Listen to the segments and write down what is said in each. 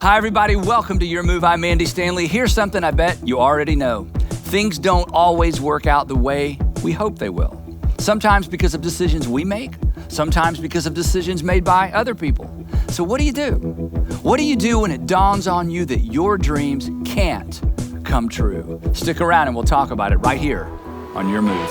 Hi everybody, welcome to Your Move. I'm Andy Stanley. Here's something I bet you already know. Things don't always work out the way we hope they will. Sometimes because of decisions we make, sometimes because of decisions made by other people. So what do you do? What do you do when it dawns on you that your dreams can't come true? Stick around and we'll talk about it right here on Your Move.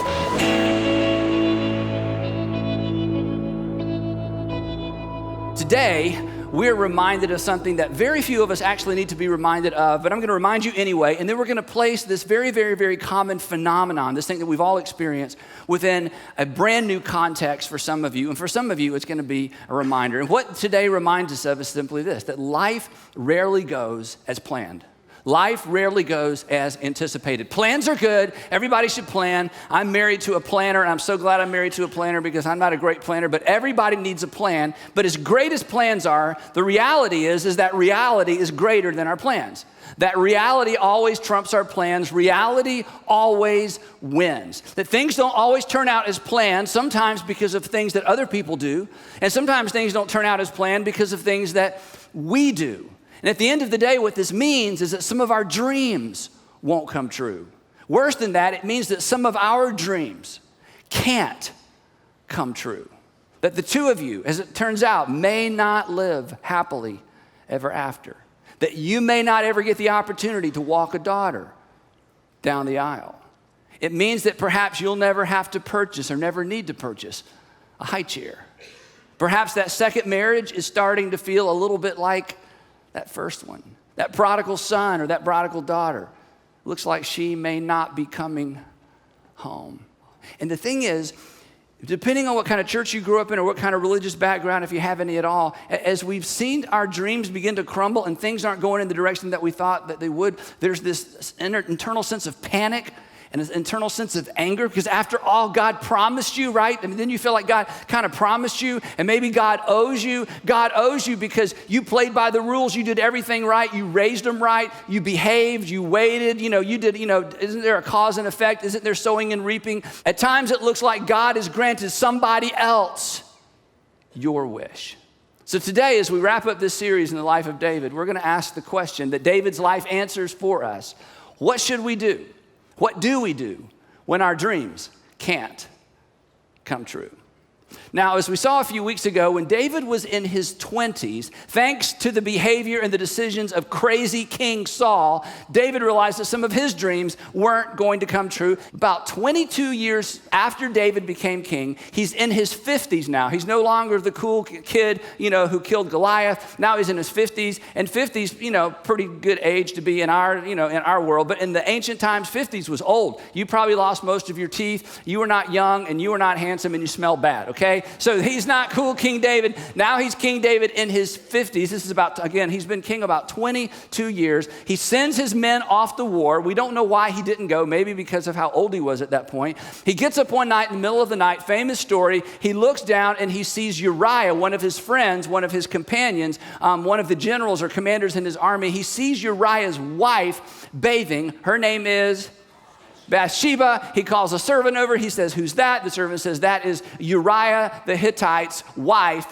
Today, we're reminded of something that very few of us actually need to be reminded of, but I'm gonna remind you anyway, and then we're gonna place this very common phenomenon, this thing that we've all experienced, within a brand new context for some of you, and for some of you, it's gonna be a reminder. And what today reminds us of is simply this, that life rarely goes as planned. Life rarely goes as anticipated. Plans are good. Everybody should plan. I'm married to a planner, and I'm so glad I'm married to a planner because I'm not a great planner, but everybody needs a plan. But as great as plans are, the reality is that reality is greater than our plans. That reality always trumps our plans. Reality always wins. That things don't always turn out as planned, sometimes because of things that other people do, and sometimes things don't turn out as planned because of things that we do. And at the end of the day, what this means is that some of our dreams won't come true. Worse than that, it means that some of our dreams can't come true. That the two of you, as it turns out, may not live happily ever after. That you may not ever get the opportunity to walk a daughter down the aisle. It means that perhaps you'll never have to purchase or never need to purchase a high chair. Perhaps that second marriage is starting to feel a little bit like that first one. That prodigal son or that prodigal daughter looks like she may not be coming home. And the thing is, depending on what kind of church you grew up in or what kind of religious background, if you have any at all, as we've seen our dreams begin to crumble and things aren't going in the direction that we thought that they would, there's this internal sense of panic and an internal sense of anger, because after all, God promised you, right? And then you feel like God kind of promised you, and maybe God owes you. God owes you because you played by the rules, you did everything right, you raised them right, you behaved, you waited, you did, isn't there a cause and effect? Isn't there sowing and reaping? At times it looks like God has granted somebody else your wish. So today, as we wrap up this series in the life of David, we're gonna ask the question that David's life answers for us. What should we do? What do we do when our dreams can't come true? Now, as we saw a few weeks ago, when David was in his 20s, thanks to the behavior and the decisions of crazy King Saul, David realized that some of his dreams weren't going to come true. About 22 years after David became king, he's in his 50s now. He's no longer the cool kid, who killed Goliath. Now he's in his 50s, and 50s, pretty good age to be in our world. But in the ancient times, 50s was old. You probably lost most of your teeth. You were not young, and you were not handsome, and you smelled bad, okay? So he's not cool King David. Now he's King David in his 50s. This is he's been king about 22 years. He sends his men off to war. We don't know why he didn't go, maybe because of how old he was at that point. He gets up one night in the middle of the night, famous story. He looks down and he sees Uriah, one of his friends, one of his companions, one of the generals or commanders in his army. He sees Uriah's wife bathing. Her name is Bathsheba. He calls a servant over. He says, "Who's that?" The servant says, "That is Uriah the Hittite's wife.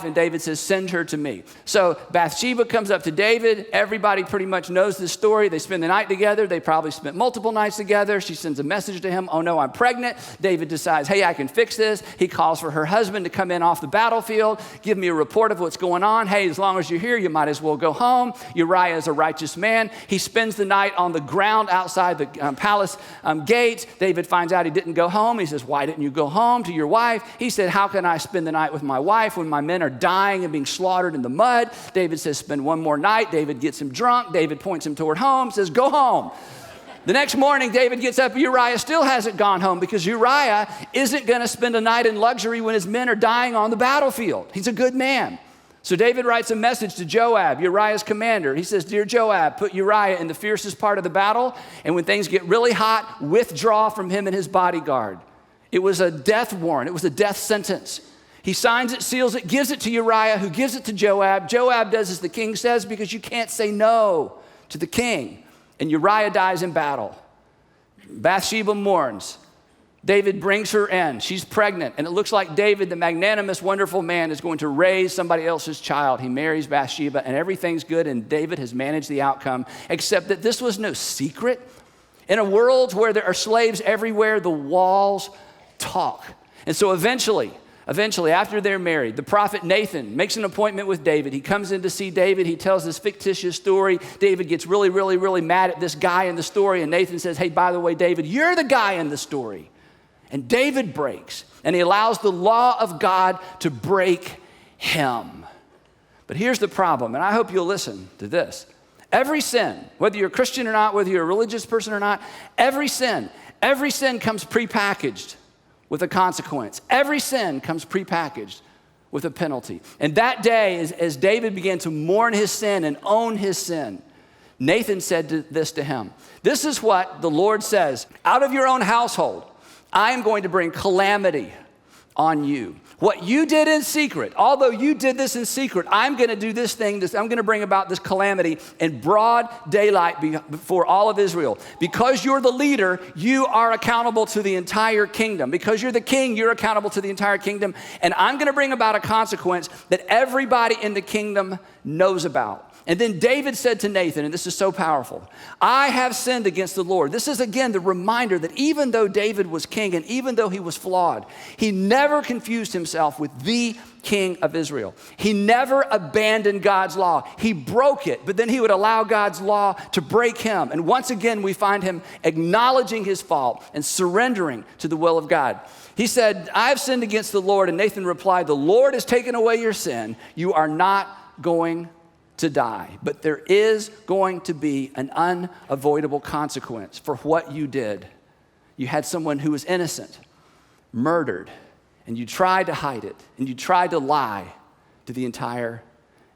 And David says, "Send her to me." So Bathsheba comes up to David. Everybody pretty much knows this story. They spend the night together. They probably spent multiple nights together. She sends a message to him. "Oh no, I'm pregnant." David decides, "Hey, I can fix this." He calls for her husband to come in off the battlefield, give me a report of what's going on. "Hey, as long as you're here, you might as well go home." Uriah is a righteous man. He spends the night on the ground outside the palace gate. David finds out he didn't go home. He says, "Why didn't you go home to your wife?" He said, "How can I spend the night with my wife when my men are dying and being slaughtered in the mud?" David says, "Spend one more night." David gets him drunk. David points him toward home, says, "Go home." The next morning, David gets up. Uriah still hasn't gone home because Uriah isn't going to spend a night in luxury when his men are dying on the battlefield. He's a good man. So David writes a message to Joab, Uriah's commander. He says, "Dear Joab, put Uriah in the fiercest part of the battle, and when things get really hot, withdraw from him and his bodyguard." It was a death warrant. It was a death sentence. He signs it, seals it, gives it to Uriah, who gives it to Joab. Joab does as the king says because you can't say no to the king. And Uriah dies in battle. Bathsheba mourns. David brings her in. She's pregnant, and it looks like David, the magnanimous, wonderful man, is going to raise somebody else's child. He marries Bathsheba, and everything's good, and David has managed the outcome, except that this was no secret. In a world where there are slaves everywhere, the walls talk. And so eventually, after they're married, the prophet Nathan makes an appointment with David. He comes in to see David. He tells this fictitious story. David gets really, really, really mad at this guy in the story, and Nathan says, hey, by the way, David, you're the guy in the story. And David breaks, and he allows the law of God to break him. But here's the problem, and I hope you'll listen to this. Every sin, whether you're a Christian or not, whether you're a religious person or not, every sin comes prepackaged with a consequence. Every sin comes prepackaged with a penalty. And that day, as David began to mourn his sin and own his sin, Nathan said this to him. This is what the Lord says, out of your own household, I am going to bring calamity on you. What you did in secret, although you did this in secret, I'm going to do this thing. I'm going to bring about this calamity in broad daylight before all of Israel. Because you're the leader, you are accountable to the entire kingdom. Because you're the king, you're accountable to the entire kingdom. And I'm going to bring about a consequence that everybody in the kingdom knows about. And then David said to Nathan, and this is so powerful, I have sinned against the Lord. This is again the reminder that even though David was king and even though he was flawed, he never confused himself with the king of Israel. He never abandoned God's law. He broke it, but then he would allow God's law to break him. And once again, we find him acknowledging his fault and surrendering to the will of God. He said, I have sinned against the Lord. And Nathan replied, the Lord has taken away your sin. You are not going to die, but there is going to be an unavoidable consequence for what you did. You had someone who was innocent murdered, and you tried to hide it, and you tried to lie to the entire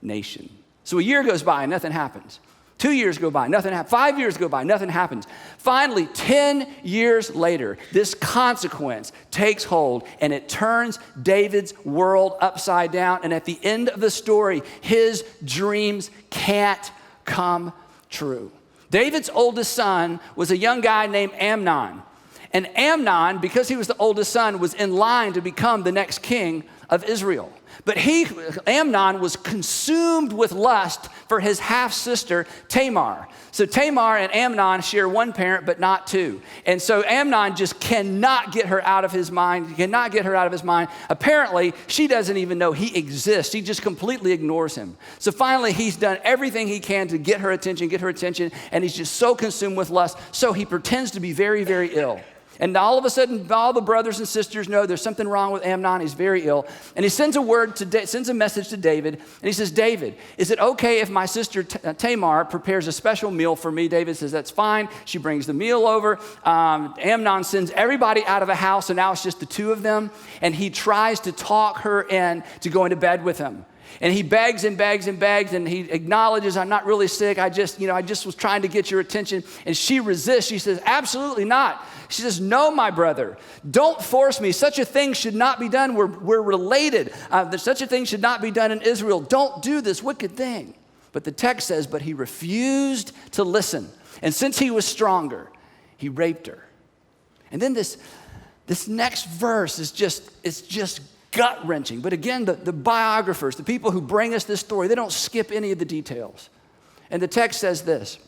nation. So a year goes by and nothing happens. 2 years go by, nothing happens. 5 years go by, nothing happens. Finally, 10 years later, this consequence takes hold and it turns David's world upside down. And at the end of the story, his dreams can't come true. David's oldest son was a young guy named Amnon. And Amnon, because he was the oldest son, was in line to become the next king of Israel. But Amnon was consumed with lust for his half-sister Tamar. So Tamar and Amnon share one parent, but not two. And so Amnon just cannot get her out of his mind. He cannot get her out of his mind. Apparently, she doesn't even know he exists. She just completely ignores him. So finally, he's done everything he can to get her attention, and he's just so consumed with lust. So he pretends to be very, very ill. And all of a sudden, all the brothers and sisters know there's something wrong with Amnon. He's very ill. And he sends a message to David. And he says, David, is it okay if my sister Tamar prepares a special meal for me? David says, that's fine. She brings the meal over. Amnon sends everybody out of the house, and now it's just the two of them. And he tries to talk her in to going to bed with him. And he begs and begs and begs, and he acknowledges, I'm not really sick. I just was trying to get your attention. And she resists. She says, absolutely not. She says, no, my brother, don't force me. Such a thing should not be done. We're related. Such a thing should not be done in Israel. Don't do this wicked thing. But the text says, but he refused to listen. And since he was stronger, he raped her. And then this next verse is just gut-wrenching. But again, the biographers, the people who bring us this story, they don't skip any of the details. And the text says this.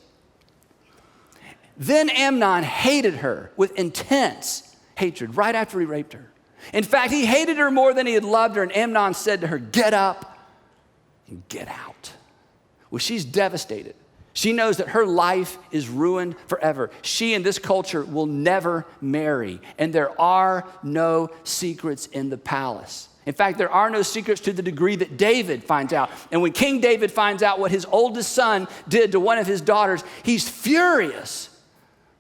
Then Amnon hated her with intense hatred right after he raped her. In fact, he hated her more than he had loved her. And Amnon said to her, get up and get out. Well, she's devastated. She knows that her life is ruined forever. She in this culture will never marry. And there are no secrets in the palace. In fact, there are no secrets to the degree that David finds out. And when King David finds out what his oldest son did to one of his daughters, he's furious.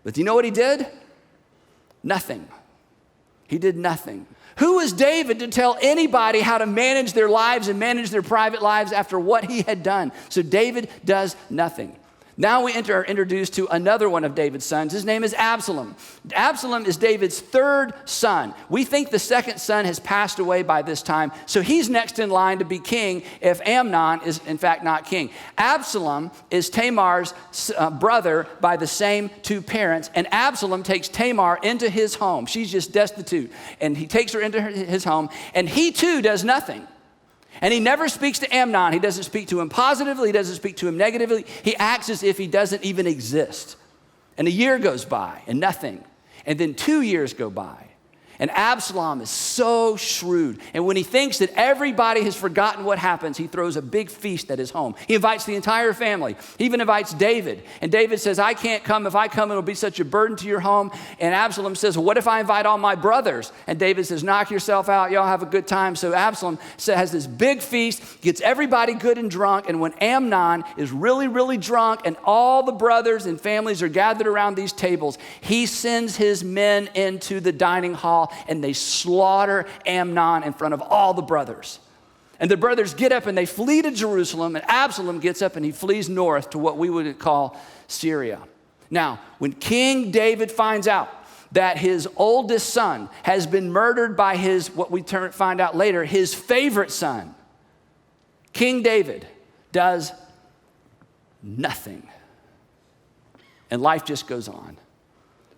But do you know what he did? Nothing. He did nothing. Who was David to tell anybody how to manage their lives and manage their private lives after what he had done? So David does nothing. Now we are introduced to another one of David's sons. His name is Absalom. Absalom is David's third son. We think the second son has passed away by this time, so he's next in line to be king if Amnon is in fact not king. Absalom is Tamar's brother by the same two parents, and Absalom takes Tamar into his home. She's just destitute, and he takes her into his home, and he too does nothing. And he never speaks to Amnon. He doesn't speak to him positively. He doesn't speak to him negatively. He acts as if he doesn't even exist. And a year goes by and nothing. And then 2 years go by. And Absalom is so shrewd. And when he thinks that everybody has forgotten what happens, he throws a big feast at his home. He invites the entire family. He even invites David. And David says, I can't come. If I come, it'll be such a burden to your home. And Absalom says, well, what if I invite all my brothers? And David says, knock yourself out. Y'all have a good time. So Absalom has this big feast, gets everybody good and drunk. And when Amnon is really, really drunk and all the brothers and families are gathered around these tables, he sends his men into the dining hall and they slaughter Amnon in front of all the brothers. And the brothers get up and they flee to Jerusalem, and Absalom gets up and he flees north to what we would call Syria. Now, when King David finds out that his oldest son has been murdered by what we find out later, his favorite son, King David does nothing. And life just goes on.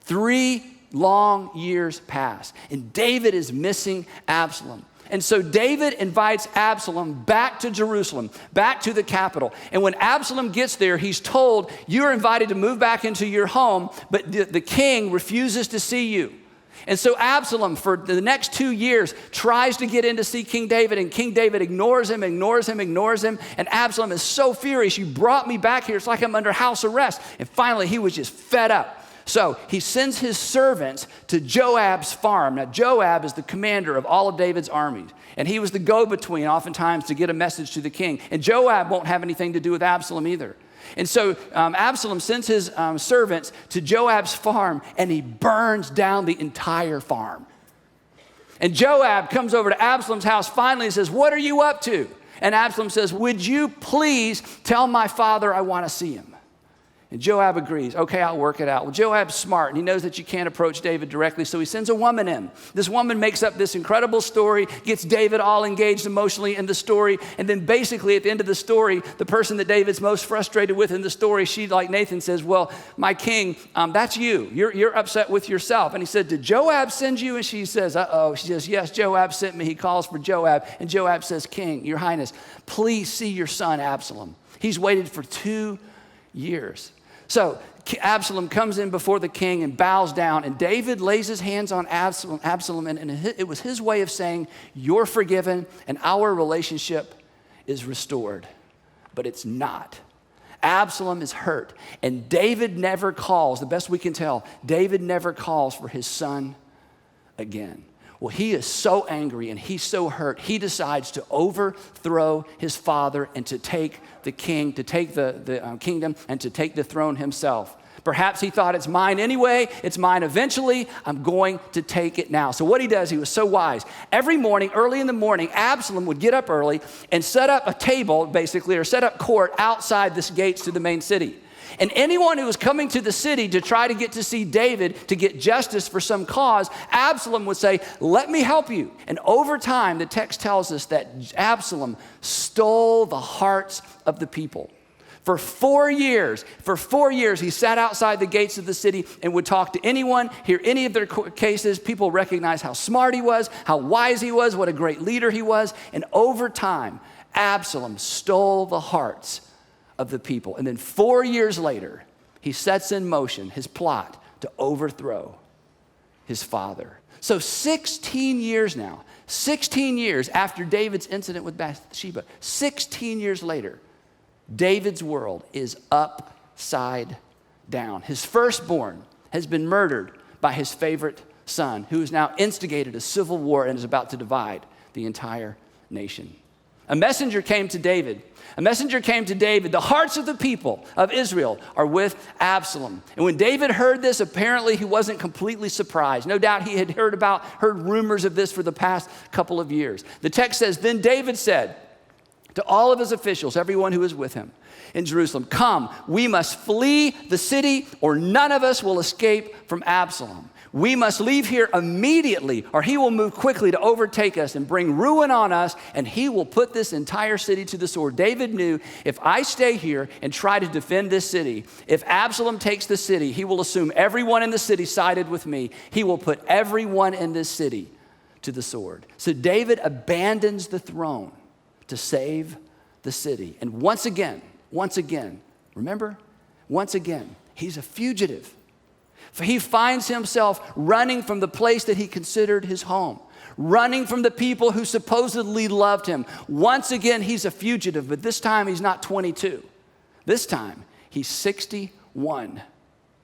3 long years pass, and David is missing Absalom. And so David invites Absalom back to Jerusalem, back to the capital. And when Absalom gets there, he's told, you're invited to move back into your home, but the king refuses to see you. And so Absalom, for the next 2 years, tries to get in to see King David, and King David ignores him. And Absalom is so furious, you brought me back here. It's like I'm under house arrest. And finally, he was just fed up. So he sends his servants to Joab's farm. Now, Joab is the commander of all of David's armies, and he was the go-between oftentimes to get a message to the king. And Joab won't have anything to do with Absalom either. And so Absalom sends his servants to Joab's farm, and he burns down the entire farm. And Joab comes over to Absalom's house finally and says, what are you up to? And Absalom says, would you please tell my father I want to see him? And Joab agrees. Okay, I'll work it out. Well, Joab's smart, and he knows that you can't approach David directly, so he sends a woman in. This woman makes up this incredible story, gets David all engaged emotionally in the story, and then basically at the end of the story, the person that David's most frustrated with in the story, she, like Nathan, says, well, my king, that's you. You're upset with yourself. And he said, did Joab send you? And she says, uh-oh. She says, yes, Joab sent me. He calls for Joab, and Joab says, King, your highness, please see your son Absalom. He's waited for 2 years. So Absalom comes in before the king and bows down, and David lays his hands on Absalom, and it was his way of saying, you're forgiven and our relationship is restored. But it's not. Absalom is hurt, and David never calls, the best we can tell, David never calls for his son again. Well, he is so angry and he's so hurt, he decides to overthrow his father and to take the king, to take the kingdom and to take the throne himself. Perhaps he thought, it's mine anyway, it's mine eventually, I'm going to take it now. So what he does, he was so wise. Every morning, early in the morning, Absalom would get up early and set up a table, basically, or set up court outside the gates to the main city. And anyone who was coming to the city to try to get to see David to get justice for some cause, Absalom would say, let me help you. And over time, the text tells us that Absalom stole the hearts of the people. For 4 years, he sat outside the gates of the city and would talk to anyone, hear any of their cases. People recognized how smart he was, how wise he was, what a great leader he was. And over time, Absalom stole the hearts of the people. And then 4 years later, he sets in motion his plot to overthrow his father. So 16 years now, 16 years after David's incident with Bathsheba, 16 years later, David's world is upside down. His firstborn has been murdered by his favorite son, who has now instigated a civil war and is about to divide the entire nation. A messenger came to David. The hearts of the people of Israel are with Absalom. And when David heard this, apparently he wasn't completely surprised. No doubt he had heard rumors of this for the past couple of years. The text says, then David said, to all of his officials, everyone who is with him in Jerusalem, come, we must flee the city or none of us will escape from Absalom. We must leave here immediately or he will move quickly to overtake us and bring ruin on us, and he will put this entire city to the sword. David knew, if I stay here and try to defend this city, if Absalom takes the city, he will assume everyone in the city sided with me. He will put everyone in this city to the sword. So David abandons the throne to save the city. And once again, remember? Once again, he's a fugitive. For he finds himself running from the place that he considered his home, running from the people who supposedly loved him. Once again, he's a fugitive, but this time he's not 22. This time, he's 61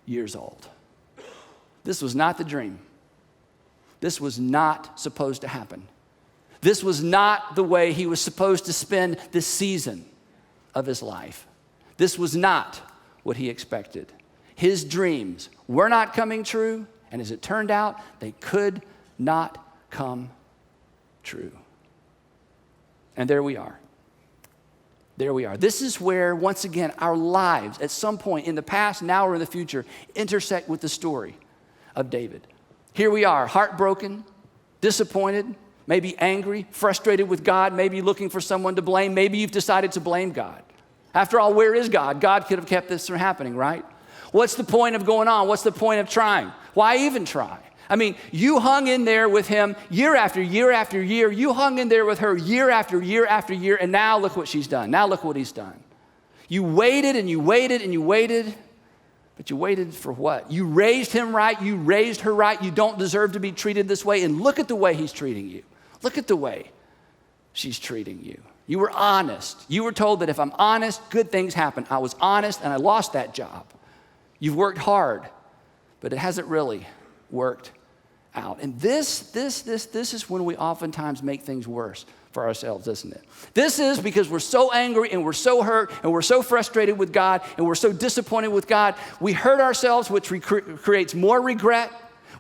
years old. This was not the dream. This was not supposed to happen. This was not the way he was supposed to spend this season of his life. This was not what he expected. His dreams were not coming true, and as it turned out, they could not come true. And there we are. There we are. This is where, once again, our lives at some point in the past, now, or in the future, intersect with the story of David. Here we are, heartbroken, disappointed, maybe angry, frustrated with God, maybe looking for someone to blame. Maybe you've decided to blame God. After all, where is God? God could have kept this from happening, right? What's the point of going on? What's the point of trying? Why even try? I mean, you hung in there with him year after year after year. You hung in there with her year after year after year, and now look what she's done. Now look what he's done. You waited and you waited and you waited, but you waited for what? You raised him right. You raised her right. You don't deserve to be treated this way, and look at the way he's treating you. Look at the way she's treating you. You were honest. You were told that if I'm honest, good things happen. I was honest, and I lost that job. You've worked hard, but it hasn't really worked out. And this is when we oftentimes make things worse for ourselves, isn't it? This is because we're so angry and we're so hurt and we're so frustrated with God and we're so disappointed with God. We hurt ourselves, which creates more regret.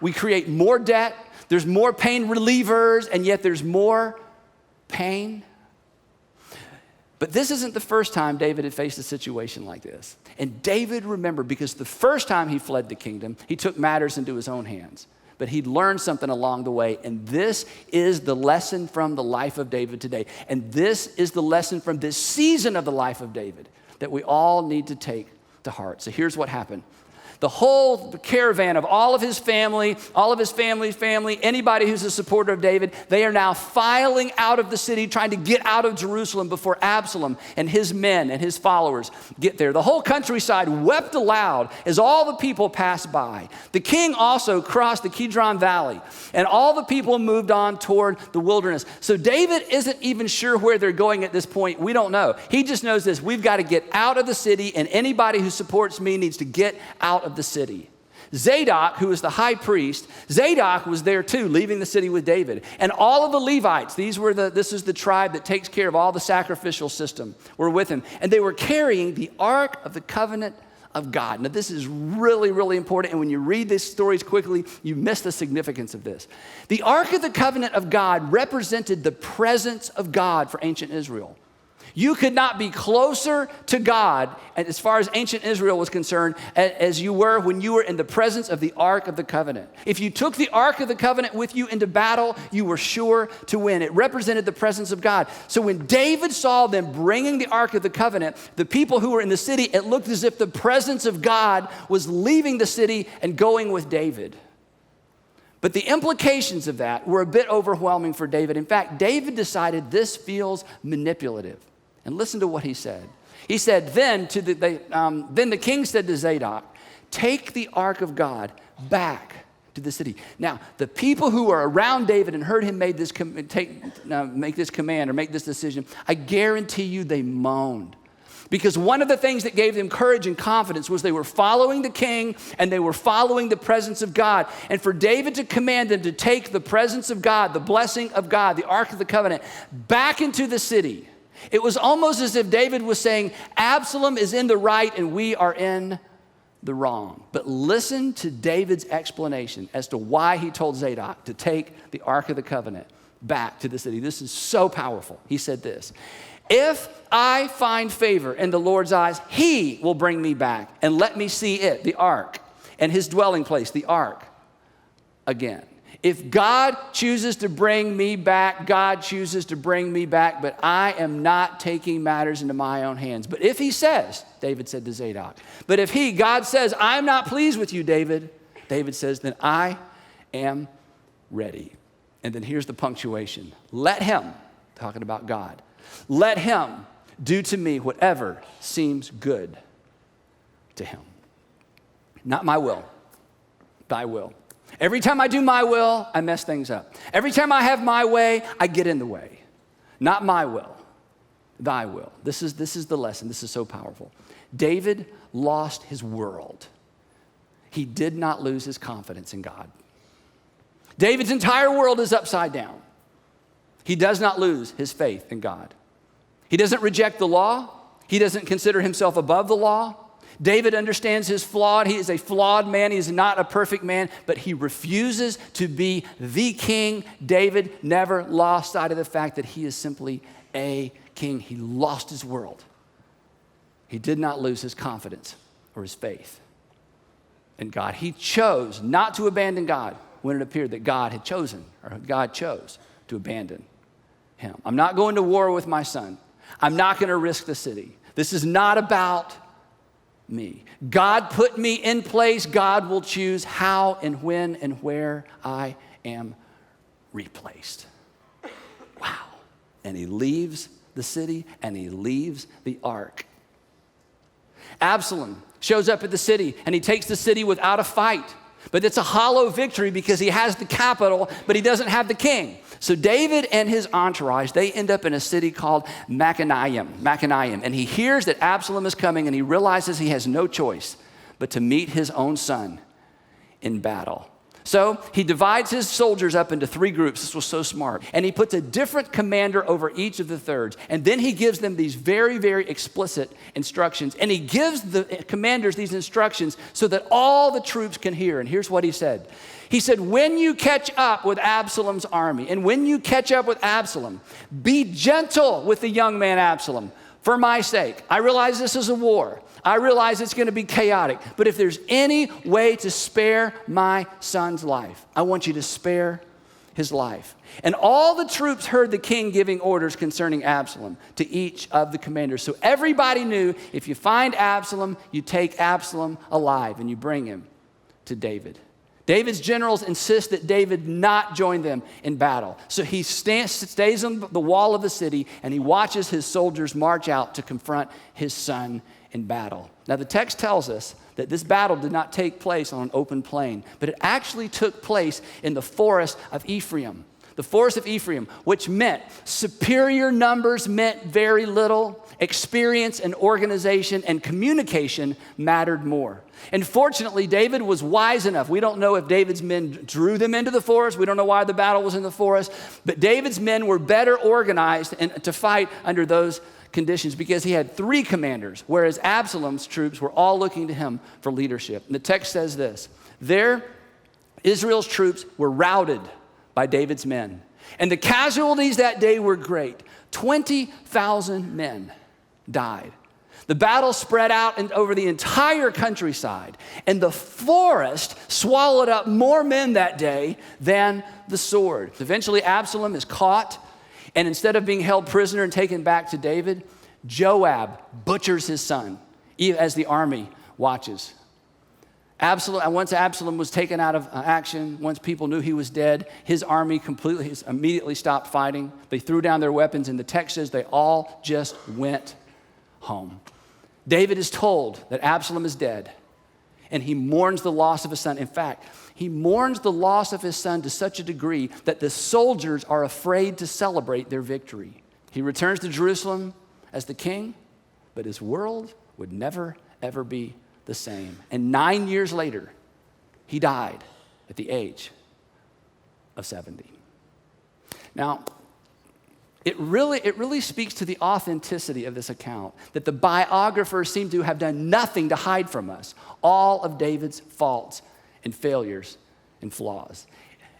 We create more debt. There's more pain relievers, and yet there's more pain. But this isn't the first time David had faced a situation like this. And David remembered, because the first time he fled the kingdom, he took matters into his own hands. But he'd learned something along the way, and this is the lesson from the life of David today. And this is the lesson from this season of the life of David that we all need to take to heart. So here's what happened. The whole caravan of all of his family, anybody who's a supporter of David, they are now filing out of the city, trying to get out of Jerusalem before Absalom and his men and his followers get there. The whole countryside wept aloud as all the people passed by. The king also crossed the Kidron Valley, and all the people moved on toward the wilderness. So David isn't even sure where they're going at this point. We don't know. He just knows this: we've got to get out of the city, and anybody who supports me needs to get out of the city. Zadok, who was the high priest, Zadok was there too, leaving the city with David. And all of the Levites, this is the tribe that takes care of all the sacrificial system, were with him. And they were carrying the Ark of the Covenant of God. Now, this is really, really important. And when you read these stories quickly, you miss the significance of this. The Ark of the Covenant of God represented the presence of God for ancient Israel. You could not be closer to God, as far as ancient Israel was concerned, as you were when you were in the presence of the Ark of the Covenant. If you took the Ark of the Covenant with you into battle, you were sure to win. It represented the presence of God. So when David saw them bringing the Ark of the Covenant, the people who were in the city, it looked as if the presence of God was leaving the city and going with David. But the implications of that were a bit overwhelming for David. In fact, David decided this feels manipulative. And listen to what he said. He said, then the king said to Zadok, take the ark of God back to the city. Now, the people who were around David and heard him make this command or make this decision, I guarantee you they moaned. Because one of the things that gave them courage and confidence was they were following the king and they were following the presence of God. And for David to command them to take the presence of God, the blessing of God, the Ark of the Covenant, back into the city, it was almost as if David was saying, Absalom is in the right and we are in the wrong. But listen to David's explanation as to why he told Zadok to take the Ark of the Covenant back to the city. This is so powerful. He said this: If I find favor in the Lord's eyes, he will bring me back and let me see it, the ark, and his dwelling place, the ark, again. If God chooses to bring me back, God chooses to bring me back, but I am not taking matters into my own hands. But if he says, David said to Zadok, but if God says, I'm not pleased with you, David says, then I am ready. And then here's the punctuation. Let him, talking about God, let him do to me whatever seems good to him. Not my will, thy will. Every time I do my will, I mess things up. Every time I have my way, I get in the way. Not my will, thy will. This is the lesson. This is so powerful. David lost his world. He did not lose his confidence in God. David's entire world is upside down. He does not lose his faith in God. He doesn't reject the law. He doesn't consider himself above the law. David understands his flawed. He is a flawed man. He is not a perfect man, but he refuses to be the king. David never lost sight of the fact that he is simply a king. He lost his world. He did not lose his confidence or his faith in God. He chose not to abandon God when it appeared that God had chosen, or God chose to abandon him. I'm not going to war with my son. I'm not going to risk the city. This is not about me. God put me in place. God will choose how and when and where I am replaced. Wow. And he leaves the city and he leaves the ark. Absalom shows up at the city and he takes the city without a fight. But it's a hollow victory because he has the capital, but he doesn't have the king. So David and his entourage, they end up in a city called Machanaim. And he hears that Absalom is coming and he realizes he has no choice but to meet his own son in battle. So he divides his soldiers up into 3 groups. This was so smart. And he puts a different commander over each of the thirds. And then he gives them these very, very explicit instructions. And he gives the commanders these instructions so that all the troops can hear. And here's what he said. He said, when you catch up with Absalom's army, and when you catch up with Absalom, be gentle with the young man Absalom for my sake. I realize this is a war. I realize it's going to be chaotic, but if there's any way to spare my son's life, I want you to spare his life. And all the troops heard the king giving orders concerning Absalom to each of the commanders. So everybody knew if you find Absalom, you take Absalom alive and you bring him to David. David's generals insist that David not join them in battle. So he stays on the wall of the city and he watches his soldiers march out to confront his son in battle. Now the text tells us that this battle did not take place on an open plain, but it actually took place in the forest of Ephraim. The forest of Ephraim, which meant superior numbers meant very little. Experience and organization and communication mattered more. And fortunately, David was wise enough. We don't know if David's men drew them into the forest. We don't know why the battle was in the forest. But David's men were better organized to fight under those conditions because he had 3 commanders, whereas Absalom's troops were all looking to him for leadership. And the text says this, there Israel's troops were routed by David's men. And the casualties that day were great. 20,000 men died. The battle spread out over the entire countryside, and the forest swallowed up more men that day than the sword. Eventually, Absalom is caught, and instead of being held prisoner and taken back to David, Joab butchers his son as the army watches. Once Absalom was taken out of action, once people knew he was dead, his army immediately stopped fighting. They threw down their weapons, and the text says they all just went home. David is told that Absalom is dead, and he mourns the loss of his son. In fact, he mourns the loss of his son to such a degree that the soldiers are afraid to celebrate their victory. He returns to Jerusalem as the king, but his world would never, ever be the same. And 9 years later, he died at the age of 70. Now, it really speaks to the authenticity of this account, that the biographers seem to have done nothing to hide from us all of David's faults and failures and flaws.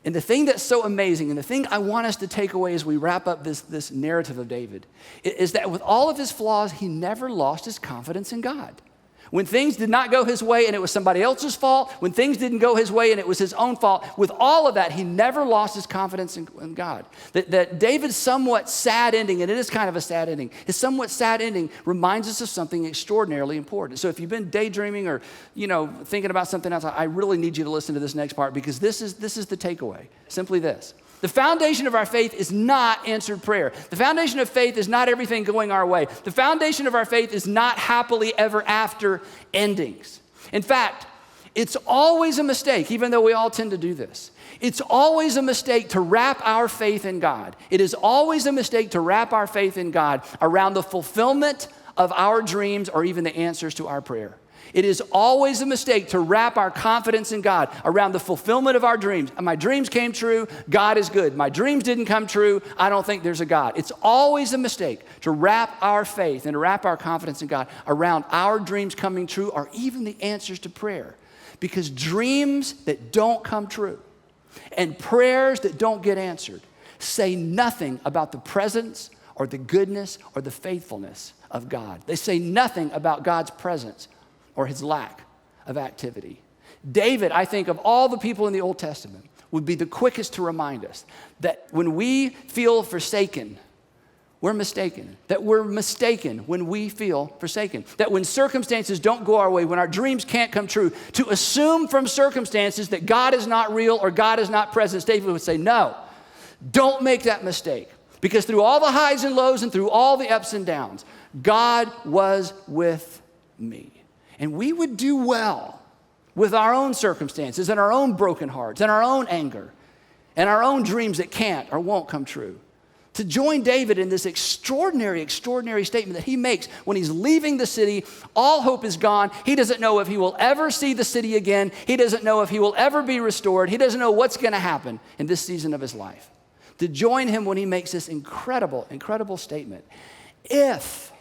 And the thing that's so amazing, and the thing I want us to take away as we wrap up this narrative of David, is that with all of his flaws, he never lost his confidence in God. When things did not go his way and it was somebody else's fault, when things didn't go his way and it was his own fault, with all of that, he never lost his confidence in God. That David's somewhat sad ending, and it is kind of a sad ending, his somewhat sad ending reminds us of something extraordinarily important. So if you've been daydreaming or, thinking about something else, I really need you to listen to this next part, because this is the takeaway. Simply this. The foundation of our faith is not answered prayer. The foundation of faith is not everything going our way. The foundation of our faith is not happily ever after endings. In fact, it's always a mistake, even though we all tend to do this. It's always a mistake to wrap our faith in God. It is always a mistake to wrap our faith in God around the fulfillment of our dreams or even the answers to our prayer. It is always a mistake to wrap our confidence in God around the fulfillment of our dreams. My dreams came true, God is good. My dreams didn't come true, I don't think there's a God. It's always a mistake to wrap our faith and to wrap our confidence in God around our dreams coming true or even the answers to prayer. Because dreams that don't come true and prayers that don't get answered say nothing about the presence or the goodness or the faithfulness of God. They say nothing about God's presence or his lack of activity. David, I think, of all the people in the Old Testament, would be the quickest to remind us that when we feel forsaken, we're mistaken. That we're mistaken when we feel forsaken. That when circumstances don't go our way, when our dreams can't come true, to assume from circumstances that God is not real or God is not present, David would say, no, don't make that mistake. Because through all the highs and lows and through all the ups and downs, God was with me. And we would do well with our own circumstances and our own broken hearts and our own anger and our own dreams that can't or won't come true. To join David in this extraordinary, extraordinary statement that he makes when he's leaving the city, all hope is gone. He doesn't know if he will ever see the city again. He doesn't know if he will ever be restored. He doesn't know what's going to happen in this season of his life. To join him when he makes this incredible, incredible statement. If,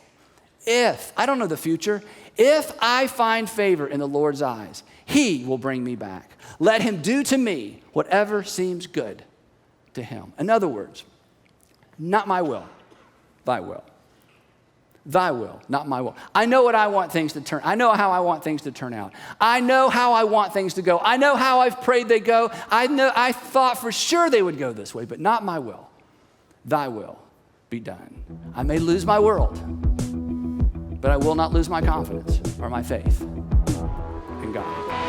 I don't know the future, if I find favor in the Lord's eyes, he will bring me back. Let him do to me whatever seems good to him. In other words, not my will, thy will. Thy will, not my will. I know what I want things to turn. I know how I want things to turn out. I know how I want things to go. I know how I've prayed they go. I thought for sure they would go this way, but not my will. Thy will be done. I may lose my world, but I will not lose my confidence or my faith in God.